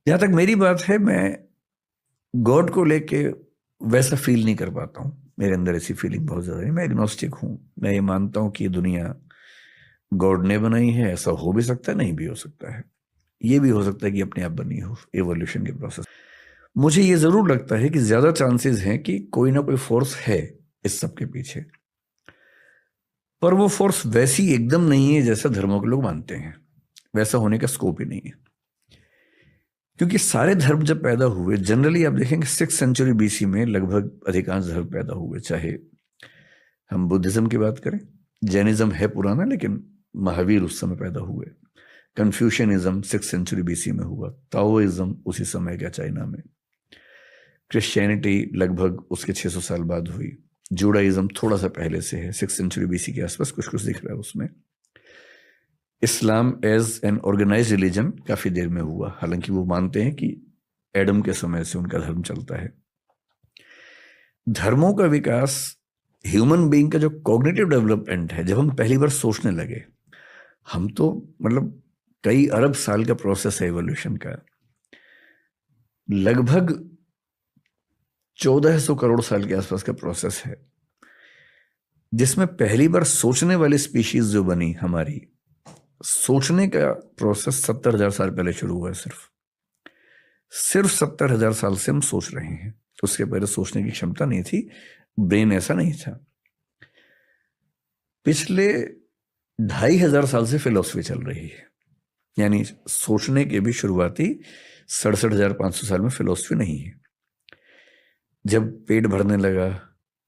जहां तक मेरी बात है, मैं गॉड को लेके वैसा फील नहीं कर पाता हूँ। मेरे अंदर ऐसी फीलिंग बहुत ज्यादा है। मैं एग्नोस्टिक हूँ। मैं ये मानता हूँ कि ये दुनिया गॉड ने बनाई है। ऐसा हो भी सकता है, नहीं भी हो सकता है। ये भी हो सकता है कि अपने आप बनी हो, एवोल्यूशन के प्रोसेस। मुझे ये जरूर लगता है कि ज्यादा चांसेस हैं कि कोई ना कोई फोर्स है इस सब के पीछे। पर वो फोर्स वैसी एकदम नहीं है जैसा धर्मों के लोग मानते हैं। वैसा होने का स्कोप ही नहीं है। क्योंकि सारे धर्म जब पैदा हुए, जनरली आप देखेंगे 6th सेंचुरी बीसी में लगभग अधिकांश धर्म पैदा हुए। चाहे हम बुद्धिज्म की बात करें, जैनिज्म है पुराना, लेकिन महावीर उस समय पैदा हुए। कन्फ्यूशनिज्म 6th सेंचुरी बीसी में हुआ। ताओइज्म उसी समय का चाइना में। क्रिश्चियनिटी लगभग उसके 600 साल बाद हुई। जूडाइज्म थोड़ा सा पहले से है, 6th सेंचुरी बीसी के आसपास कुछ कुछ दिख रहा है उसमें। Islam as an organised religion काफी देर में हुआ, हालांकि वो मानते हैं कि एडम के समय से उनका धर्म चलता है। धर्मों का विकास, ह्यूमन बीइंग का जो कॉग्निटिव डेवलपमेंट है, जब हम पहली बार सोचने लगे, हम तो मतलब कई अरब साल का प्रोसेस है एवोल्यूशन का। लगभग 1400 करोड़ साल के आसपास का प्रोसेस है, जिसमें पहली बार सोचने वाली स्पीशीज जो बनी हमारी, सोचने का प्रोसेस 70,000 साल पहले शुरू हुआ है। सिर्फ 70,000 साल से हम सोच रहे हैं। उसके पहले सोचने की क्षमता नहीं थी, ब्रेन ऐसा नहीं था। पिछले 2,500 साल से फिलोसफी चल रही है, यानी सोचने के भी शुरुआती 67,500 साल में फिलोसफी नहीं है। जब पेट भरने लगा,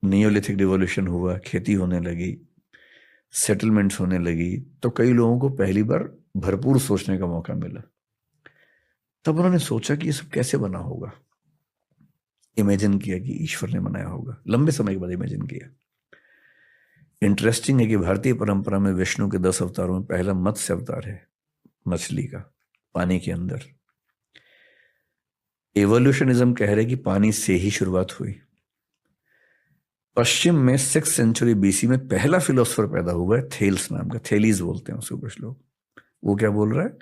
नियोलिथिक रिवॉल्यूशन हुआ, खेती होने लगी, सेटलमेंट्स होने लगी, तो कई लोगों को पहली बार भरपूर सोचने का मौका मिला। तब उन्होंने सोचा कि ये सब कैसे बना होगा। इमेजिन किया कि ईश्वर ने बनाया होगा। लंबे समय के बाद इमेजिन किया। इंटरेस्टिंग है कि भारतीय परंपरा में विष्णु के 10 अवतारों में पहला मत्स्य अवतार है, मछली का, पानी के अंदर। एवोल्यूशनिज्म कह रहे कि पानी से ही शुरुआत हुई। पश्चिम में 6th सेंचुरी बीसी में पहला फिलोसफर पैदा हुआ है, थेल्स नाम का। थेलीज बोलते हैं उसको कुछ लोग। वो क्या बोल रहा है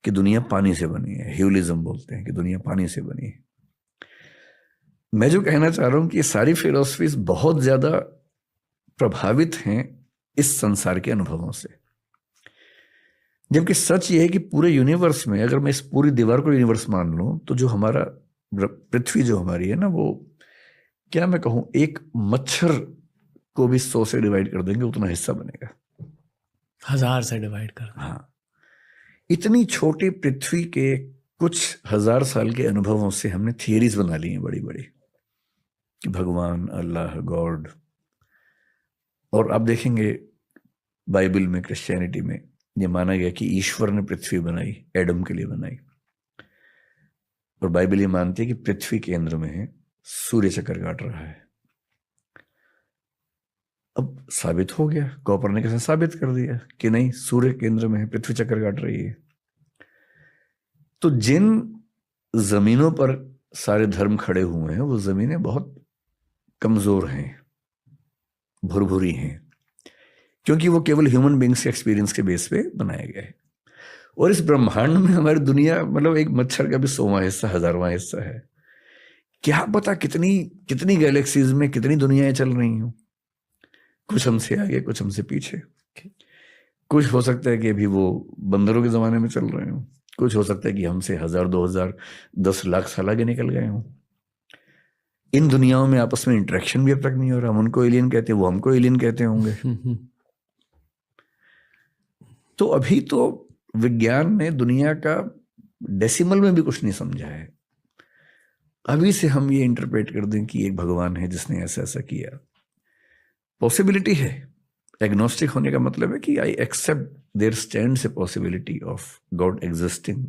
कि दुनिया पानी से बनी है। ह्यूलिज्म बोलते हैं कि दुनिया पानी से बनी है। मैं जो कहना चाह रहा हूं कि ये सारी फिलोसफीज बहुत ज्यादा प्रभावित हैं इस संसार के अनुभवों से। जबकि सच ये है कि पूरे यूनिवर्स में, अगर मैं इस पूरी दीवार को यूनिवर्स मान लूं, तो जो हमारा पृथ्वी जो हमारी है ना, वो क्या मैं कहूं, एक मच्छर को भी 100 से डिवाइड कर देंगे उतना हिस्सा बनेगा। 1000 से डिवाइड कर। हाँ, इतनी छोटी पृथ्वी के कुछ हजार साल के अनुभवों से हमने थियरीज बना ली हैं बड़ी बड़ी, कि भगवान, अल्लाह, गॉड। और आप देखेंगे बाइबल में, क्रिश्चियनिटी में ये माना गया कि ईश्वर ने पृथ्वी बनाई, एडम के लिए बनाई। और बाइबल ये मानती है कि पृथ्वी केंद्र में है, सूर्य चक्कर काट रहा है। अब साबित हो गया, कोपरनिकस ने साबित कर दिया कि नहीं, सूर्य केंद्र में है, पृथ्वी चक्कर काट रही है। तो जिन जमीनों पर सारे धर्म खड़े हुए हैं, वो जमीनें बहुत कमजोर हैं, भुरभुरी हैं, क्योंकि वो केवल ह्यूमन बींग्स के एक्सपीरियंस के बेस पे बनाया गया है। और इस ब्रह्मांड में हमारी दुनिया मतलब एक मच्छर का भी 100वां हिस्सा, 1000वां हिस्सा है। क्या पता कितनी कितनी गैलेक्सीज में कितनी दुनियाएं चल रही हूं। कुछ हमसे आगे, कुछ हमसे पीछे। कुछ हो सकता है कि अभी वो बंदरों के जमाने में चल रहे हो, कुछ हो सकता है कि हमसे 1000, 2000, 10 लाख साल आगे निकल गए हों। इन दुनियाओं में आपस में इंटरेक्शन भी अब तक नहीं हो रहा। हम उनको एलियन कहते हैं, वो हमको एलियन कहते होंगे। तो अभी तो विज्ञान ने दुनिया का डेसिमल में भी कुछ नहीं समझा है। अभी से हम ये इंटरप्रेट कर दें कि एक भगवान है जिसने ऐसा ऐसा किया, पॉसिबिलिटी है। एग्नोस्टिक होने का मतलब है कि I accept there stands a possibility of God existing